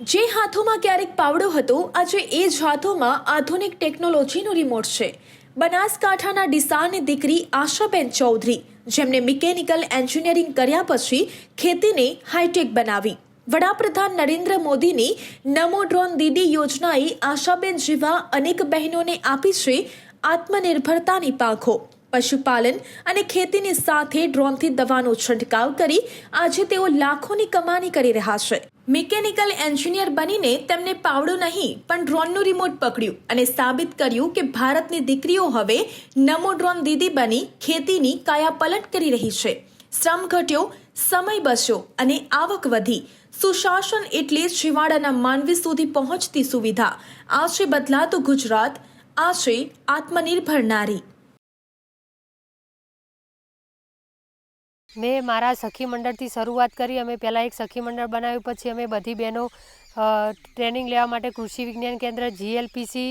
જે હાથોમાં ક્યારેક પાવડો હતો, આજે એ જ હાથોમાં આધુનિક ટેકનોલોજીનો રિમોટ છે। બનાસકાંઠાના ડીસાની દીકરી આશાબેન ચૌધરી, જેમને મિકેનિકલ એન્જિનિયરિંગ કર્યા પછી ખેતીને હાઈટેક બનાવી। વડાપ્રધાન નરેન્દ્ર મોદીની નમો ડ્રોન દીદી યોજનાએ આશાબેન જેવા અનેક બહેનોને આપી છે આત્મનિર્ભરતાની પાંખો। પશુપાલન અને ખેતીની સાથે ડ્રોનથી દવાનો છંટકાવ કરી આજે તેઓ લાખોની કમાણી કરી રહ્યા છે। મિકેનિકલ એન્જિનિયર બનીને તેમને પાવડો નહીં પણ ડ્રોનનું રિમોટ પકડ્યું અને સાબિત કર્યું કે ભારતની દીકરીઓ હવે નમો ડ્રોન દીદી બની ખેતીની કાયાપલટ કરી રહી છે। શ્રમ ઘટ્યો, સમય બચ્યો અને આવક વધી। સુશાસન એટલે છેવાડાના માનવી સુધી પહોંચતી સુવિધા। આ છે બદલાતું ગુજરાત, આ છે આત્મનિર્ભર નારી। મેં મારા સખી મંડળથી શરૂઆત કરી। અમે પહેલાં એક સખી મંડળ બનાવ્યું, પછી અમે બધી બહેનો ટ્રેનિંગ લેવા માટે કૃષિ વિજ્ઞાન કેન્દ્ર GLPC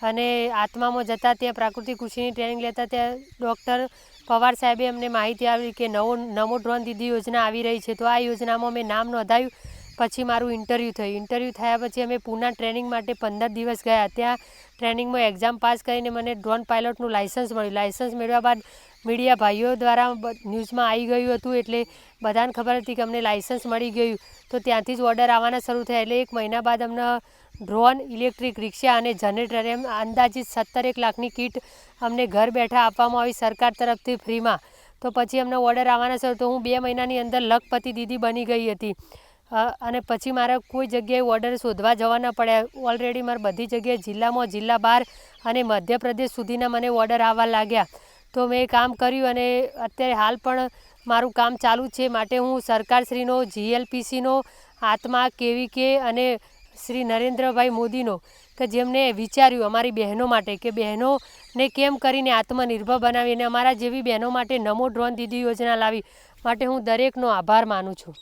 અને આત્મામાં જતા, ત્યાં પ્રાકૃતિક કૃષિની ટ્રેનિંગ લેતા। ત્યાં ડૉક્ટર પવાર સાહેબે અમને માહિતી આપી કે નમો ડ્રોન દીદી યોજના આવી રહી છે। તો આ યોજનામાં મેં નામ નોંધાવ્યું। પછી મારું ઇન્ટરવ્યૂ થયું। ઇન્ટરવ્યૂ થયા પછી અમે પૂના ટ્રેનિંગ માટે 15 દિવસ ગયા। ત્યાં ટ્રેનિંગમાં એક્ઝામ પાસ કરીને મને ડ્રોન પાયલોટનું લાઇસન્સ મળ્યું। લાઇસન્સ મેળવ્યા બાદ મીડિયા ભાઈઓ દ્વારા ન્યૂઝમાં આવી ગયું હતું, એટલે બધાને ખબર હતી કે અમને લાઇસન્સ મળી ગયું। તો ત્યાંથી જ ઓર્ડર આવવાના શરૂ થયા। એટલે 1 મહિના બાદ અમને ડ્રોન, ઇલેક્ટ્રિક રિક્ષા અને જનરેટર એમ અંદાજિત 17 લાખની કીટ અમને ઘર બેઠા આપવામાં આવી સરકાર તરફથી ફ્રીમાં। તો પછી અમને ઓર્ડર આવવાના શરૂ, તો હું 2 મહિનાની અંદર લખપતિ દીદી બની ગઈ હતી। અને પછી મારે કોઈ જગ્યાએ ઓર્ડર શોધવા જવા ન પડ્યા। ઓલરેડી મારે બધી જગ્યાએ જિલ્લામાં, જિલ્લા બહાર અને મધ્યપ્રદેશ સુધીના મને ઓર્ડર આવવા લાગ્યા। તો મેં કામ કર્યું અને અત્યારે હાલ પણ મારું કામ ચાલુ છે। માટે હું સરકારશ્રીનો, GLPCનો, આત્મા, KVK અને શ્રી નરેન્દ્રભાઈ મોદીનો, કે જેમને વિચાર્યું અમારી બહેનો માટે કે બહેનોને કેમ કરીને આત્મનિર્ભર બનાવી અને અમારા જેવી બહેનો માટે નમો ડ્રોન દીદી યોજના લાવી, માટે હું દરેકનો આભાર માનું છું।